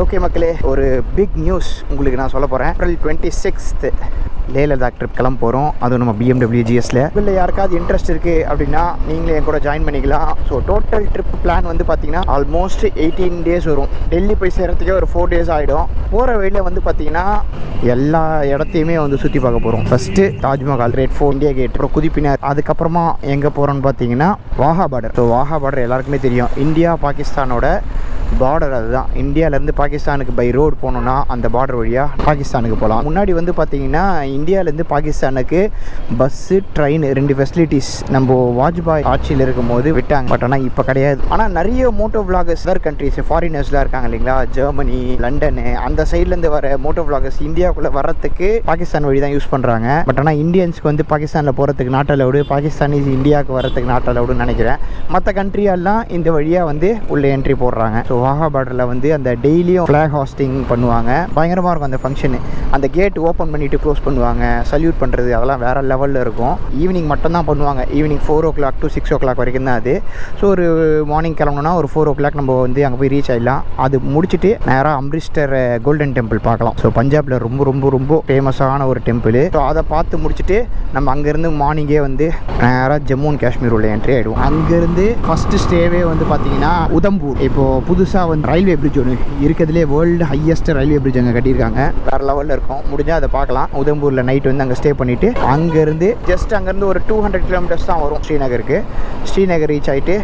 Okay மக்களே, ஒரு big news உங்களுக்கு நான் சொல்ல போகிறேன். April 26 லே லடாக் ட்ரிப் கிளம்ப போகிறோம். அதுவும் நம்ம BMW GSல. இல்லை யாருக்காவது இன்ட்ரெஸ்ட் இருக்குது அப்படின்னா நீங்களே என் கூட ஜாயின் பண்ணிக்கலாம். ஸோ டோட்டல் ட்ரிப் பிளான் வந்து பார்த்தீங்கன்னா ஆல்மோஸ்ட் 18 days வரும். டெல்லி போய் சேர்கிறதுக்கே ஒரு 4 days ஆகிடும். போகிற வழியில் வந்து பார்த்தீங்கன்னா எல்லா இடத்தையுமே வந்து சுற்றி பார்க்க போகிறோம். First Taj Mahal, red fort, India gate, அப்புறம் குதிப்பினார். அதுக்கப்புறமா எங்கே போகிறோன்னு பார்த்தீங்கன்னா Wagah border. So Wagah border எல்லாருக்குமே தெரியும், இந்தியா பாகிஸ்தானோட பார்டர். அதுதான் இந்தியாவிலேருந்து பாகிஸ்தானுக்கு பை ரோடு போகணுன்னா அந்த பார்டர் வழியாக பாகிஸ்தானுக்கு போகலாம். முன்னாடி வந்து பார்த்தீங்கன்னா இந்தியாவிலேருந்து பாகிஸ்தானுக்கு பஸ்ஸு, ட்ரெயின் 2 ஃபெசிலிட்டிஸ் நம்ம வாஜ்பாய் ஆட்சியில் இருக்கும்போது விட்டாங்க. பட் ஆனால் இப்போ கிடையாது. ஆனால் நிறைய மோட்டோ விளாகர்ஸ் அதர் கண்ட்ரிஸ் ஃபாரினர்ஸ்லாம் இருக்காங்க இல்லைங்களா, ஜெர்மனி, லண்டனு, அந்த சைட்லேருந்து வர மோட்டோ விளாகர்ஸ் இந்தியாவுக்குள்ளே வரத்துக்கு பாகிஸ்தான் வழி தான் யூஸ் பண்ணுறாங்க. பட் ஆனால் இந்தியன்ஸ்க்கு வந்து பாகிஸ்தானில் போகிறதுக்கு நாட் அலவுடு, பாகிஸ்தானிஸ் இந்தியாவுக்கு வரத்துக்கு நாட் அலவுடுன்னு நினைக்கிறேன். மற்ற கண்ட்ரியெல்லாம் இந்த வழியாக வந்து உள்ள என்ட்ரி போடுறாங்க. ஸோ வாகா பார்டரில் வந்து அந்த டெய்லியும் ஃப்ளாக் ஹாஸ்டிங் பண்ணுவாங்க. பயங்கரமாக இருக்கும் அந்த ஃபங்க்ஷனு. அந்த கேட் ஓப்பன் பண்ணிவிட்டு க்ளோஸ் பண்ணுவாங்க, சல்யூட் பண்ணுறது, அதெல்லாம் வேறு லெவலில் இருக்கும். ஈவினிங் மட்டும்தான் பண்ணுவாங்க. ஈவினிங் 4 o'clock to 6 o'clock வரைக்கும் தான் அது. ஸோ ஒரு மார்னிங் கிளம்புனா ஒரு 4 o'clock நம்ம வந்து அங்கே போய் ரீச் ஆகிடலாம். அது முடிச்சுட்டு நேராக அம்ரிஸ்டர் கோல்டன் டெம்பிள் பார்க்கலாம். ஸோ பஞ்சாபில் ரொம்ப ரொம்ப ரொம்ப ஃபேமஸான ஒரு டெம்பிள். ஸோ அதை பார்த்து முடிச்சுட்டு நம்ம அங்கேருந்து மார்னிங்கே வந்து நேராக ஜம்மு அண்ட் காஷ்மீர் உள்ள என்ட்ரி ஆகிடுவோம். அங்கேருந்து ஃபஸ்ட்டு ஸ்டேவே வந்து பார்த்தீங்கன்னா உதம்பூர். இப்போது புதுசாக வந்து ரயில்வே பிரிட்ஜ் ஒன்று இருக்கிறதுலே வேர்ல்டு ஹையஸ்ட் ரயில்வே பிரிட்ஜ் அங்கே கட்டியிருக்காங்க. வேறு லெவலில் இருக்கும். முடிஞ்சால் அதை பார்க்கலாம். உதம்பூரில் நைட் வந்து அங்கே ஸ்டே பண்ணிவிட்டு அங்கேருந்து அங்கேருந்து ஒரு 200 kilometers தான் வரும் ஸ்ரீநகருக்கு. ஸ்ரீநகர் ரீச் ஆகிட்டு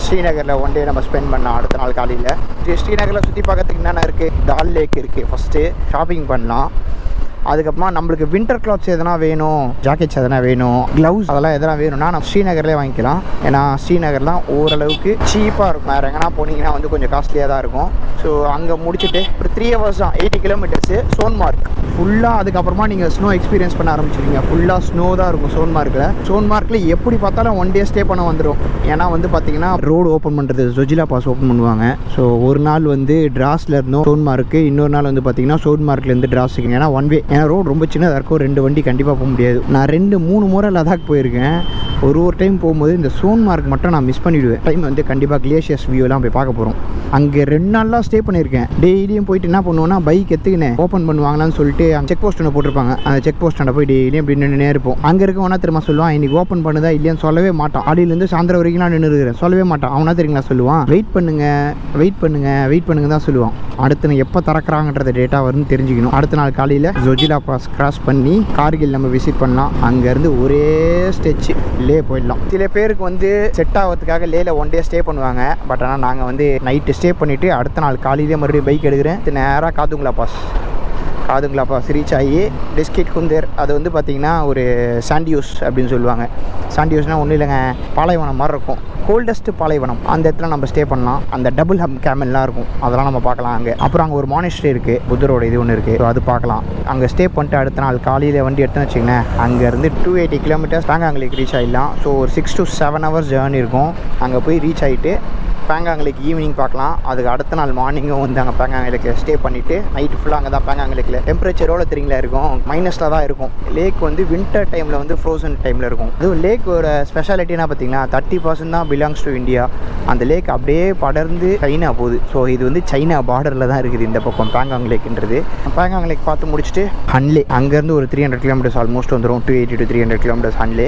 ஸ்ரீநகரில் ஒன் டே நம்ம ஸ்பெண்ட் பண்ணலாம். அடுத்த நாள் காலையில் ஸ்ரீநகரில் சுற்றி பார்க்கறதுக்கு என்னென்ன இருக்குது, டால் லேக் இருக்குது. ஃபஸ்ட்டு ஷாப்பிங் பண்ணலாம். அதுக்கப்புறமா நம்மளுக்கு வின்டர் கிளாத்ஸ் எதனா வேணும், ஜாக்கெட்ஸ் எதனா வேணும், க்ளவுஸ் அதெல்லாம் எதனா வேணும்னா நம்ம ஸ்ரீநகர்லேயே வாங்கிக்கலாம். ஏன்னா ஸ்ரீநகர்லாம் ஓரளவுக்கு சீப்பாக இருக்கும். வேறு எங்கன்னா போனீங்கன்னா வந்து கொஞ்சம் காஸ்ட்லியாக தான் இருக்கும். ஸோ அங்கே முடிச்சுட்டு ஒரு 3 hours தான், 80 kilometers சோன்மார்க் ஃபுல்லாக. அதுக்கப்புறமா நீங்கள் ஸ்னோ எக்ஸ்பீரியன்ஸ் பண்ண ஆரம்பிச்சிருக்கீங்க. ஃபுல்லாக ஸ்னோ தான் இருக்கும் சோன்மார்க்கில் எப்படி பார்த்தாலும் 1 day ஸ்டே பண்ண வந்துடும். ஏன்னா வந்து பார்த்தீங்கன்னா ரோடு ஓப்பன் பண்ணுறது, ஜொஜிலா பாஸ் ஓப்பன் பண்ணுவாங்க. ஸோ ஒரு நாள் வந்து டிராஸில் இருந்தோம் சோன்மார்க்கு, இன்னொரு நாள் வந்து பார்த்தீங்கன்னா சோன்மார்க்லேருந்து டிராஸுக்கு. ஏன்னா 1 way. ஏன்னா ரோடு ரொம்ப சின்னதாக இருக்கும், 2 வண்டி கண்டிப்பாக போக முடியாது. நான் 2-3 முறை லடாக் போயிருக்கேன். ஒரு டைம் போகும்போது இந்த சோன்மார்க் மட்டும் நான் மிஸ் பண்ணிவிடுவேன். டைம் வந்து கண்டிப்பாக கிளேஷியஸ் வியூலாம் போய் பார்க்க போகிறோம். அங்கே 2 நாள்லாம் ஸ்டே பண்ணியிருக்கேன். டெய்லியும் போயிட்டு என்ன பண்ணுவோன்னா பைக் எடுத்துக்கினேன் ஓப்பன் பண்ணுவாங்களான்னு சொல்லிட்டு அங்கே செக் போஸ்ட் ஒன்று போட்டிருப்பாங்க. அந்த செக் போஸ்ட்டாண்ட போய் டெய்லியும் இப்படி நின்றுனே இருப்போம். அங்கே இருக்கவனா திரும்ப சொல்லுவான், இன்றைக்கி ஓப்பன் பண்ணுதா இல்லையான்னு சொல்லவே மாட்டான். ஆடியிலேருந்து சாயந்தரம் வரைக்கும் நான் நின்று இருக்கிறேன், சொல்லவே மாட்டான். அவனா தெரியுங்களா சொல்லுவான், வெயிட் பண்ணுங்க தான் சொல்லுவான். அடுத்து எப்போ திறக்கிறாங்கன்றத டேட்டா வரும்னு தெரிஞ்சுக்கணும். அடுத்த நாள் காலையில் ஜொஜிலா பாஸ் கிராஸ் பண்ணி கார்கில் நம்ம விசிட் பண்ணலாம். அங்கேருந்து ஒரே ஸ்டெச் லே போயிடலாம். சில பேருக்கு வந்து செட் ஆகிறதுக்காக லேல 1 day ஸ்டே பண்ணுவாங்க. பட் ஆனால் நாங்கள் வந்து நைட்டு ஸ்டே பண்ணிவிட்டு அடுத்த நாள் காலையிலே மறுபடியும் பைக் எடுக்கிறேன். நேராக காதுங்களா பாஸ் ரீச் ஆகி டிஸ்கிட் குந்தேர். அது வந்து பார்த்திங்கன்னா ஒரு சாண்டியூஸ் அப்படின்னு சொல்லுவாங்க. சாண்டியூஸ்னால் ஒன்றும் இல்லைங்க, பாலைவனம் மாதிரி இருக்கும், கோல்டஸ்ட் பாலைவனம். அந்த இடத்துல நம்ம ஸ்டே பண்ணலாம். அந்த டபுள் ஹப் கேமெல்லாம் இருக்கும், அதெல்லாம் நம்ம பார்க்கலாம் அங்கே. அப்புறம் அங்கே ஒரு மானிஸ்ட்ரி இருக்குது, புத்தரோட இது ஒன்று இருக்குது. ஸோ அது பார்க்கலாம். அங்கே ஸ்டே பண்ணிட்டு அடுத்த நாள் காலையில் வண்டி எடுத்துன்னு வச்சுக்கோங்களேன், அங்கேருந்து 280 kilometers பேங்காங்லேக்கு ரீச் ஆகிடலாம். ஸோ ஒரு 6 to 7 hours ஜேர்னி இருக்கும். அங்கே போய் ரீச் ஆகிட்டு பேங்காங்லேக்கு ஈவினிங் பார்க்கலாம். அதுக்கு அடுத்த நாள் மார்னிங்கும் வந்து அங்கே பேங்காங்லேக்கு ஸ்டே பண்ணிவிட்டு நைட்டு ஃபுல்லாக அங்கே தான் பேங்காங்லேக்கில் டெம்பரேச்சர் எவ்வளோ தெரியுங்களா இருக்கும், மைனஸில் தான் இருக்கும். லேக் வந்து வின்டர் டைமில் வந்து ஃப்ரோசன் டைமில் இருக்கும். அதுவும் லேக்கோட ஸ்பெஷாலிட்டினா பார்த்தீங்கன்னா 30% தான் பிலாங்ஸ் டு இந்தியா. அந்த லேக் அப்படியே படர்ந்து சைனா போகுது. ஸோ இது வந்து சைனா பார்டரில் தான் இருக்குது இந்த பக்கம் பேங்காங் லேக்ன்றது. பேங்காங் லேக் பார்த்து முடிச்சுட்டு ஹன்லே, அங்கேருந்து ஒரு 300 kilometers ஆல்மோஸ்ட் வந்துடும். 280 to 300 kilometers ஹன்லே.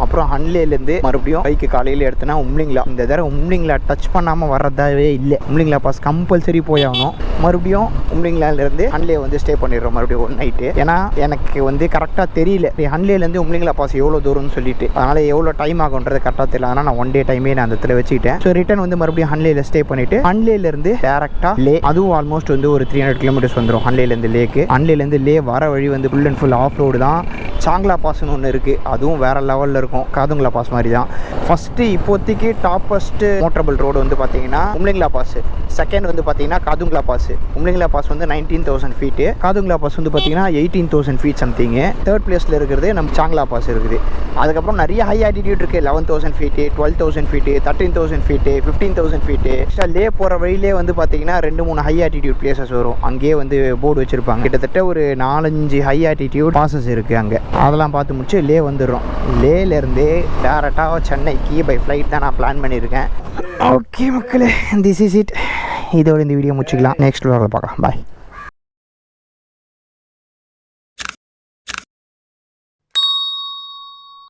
அப்புறம் ஹன்லேலேருந்து மறுபடியும் பைக்கு காலையில் எடுத்தோன்னா உம்லிங்லா. இந்த தடவை உம்லிங்லா டச் பண்ணாமல் வர்றதாவே இல்லை. உம்லிங்லா பாஸ் கம்பல்சரி போய் ஆகணும். மறுபடியும் உம்லிங்லாலேருந்து ஹன்லே வந்து ஸ்டே பண்ணிடுறோம் மறுபடியும் ஒரு நைட்டு. ஏன்னா எனக்கு வந்து கரெக்டாக தெரியல ஹன்லேலேருந்து உம்லிங்லா பாஸ் எவ்வளோ தூரம்னு சொல்லிட்டு, அதனால் எவ்வளோ டைம் ஆகுன்றது கரெக்டாக தெரியல. அதனால் நான் 1 day டைமே நான் அந்த இடத்துல வச்சுக்கிட்டேன். ஸோ ரிட்டன் வந்து மறுபடியும் ஹன்லேயில் ஸ்டே பண்ணிவிட்டு ஹன்லேலேருந்து டேரெக்டாக லே, அதுவும் ஆல்மோஸ்ட் வந்து ஒரு 300 kilometers வந்துடும் ஹன்லேலேருந்து லேக்கு. ஹன்லேலேருந்து லே வர வழி வந்து full and full off road தான். சாங்லா பாஸ்ன்னு ஒன்று இருக்குது, அதுவும் வேறு லெவலில் இருக்கும். காதுங்களா பாஸ் மாதிரி தான். ஃபஸ்ட்டு இப்போதைக்கு டாப்பஸ்ட்டு மோட்டரபிள் ரோடு வந்து பார்த்தீங்கன்னா உம்லிங்லா பாஸ். செகண்ட் வந்து பார்த்தீங்கன்னா காதுங்களா பாஸ். உம்லிங்லா பாஸ் வந்து 19,000 feet, காதுங்களா பாஸ் வந்து பார்த்தீங்கன்னா 18,000 feet சம்திங்கு. தேர்ட் பிளேஸில் இருக்கிறது நம்ம சாங்லா பாஸ் இருக்குது. அதுக்கப்புறம் நிறைய ஹை ஆட்டிடியூட் இருக்குது. 11,000 feet, 12,000 feet, 13,000 feet, 15,000 feet. லே போகிற வழியிலே வந்து பார்த்தீங்கன்னா 2-3 ஹை ஆட்டிடியூட் பிளேசஸ் வரும். அங்கேயே வந்து போர்டு வச்சுருப்பாங்க. கிட்டத்தட்ட ஒரு 4-5 ஹை ஆட்டிடியூட் பாசஸ் இருக்குது அங்கே. அதெல்லாம் பார்த்து முடிச்சு லே வந்துடுறோம். லேலேருந்தே டேரெக்டாக சென்னைக்கு பை ஃப்ளைட் தான் நான் பிளான் பண்ணியிருக்கேன். ஓகே மக்களே, திஸ் இஸ் இட். இதோட இந்த வீடியோ முடிச்சுக்கலாம். நெக்ஸ்ட் நெக்ஸ்ட் vlogல பார்க்கலாம். பாய்.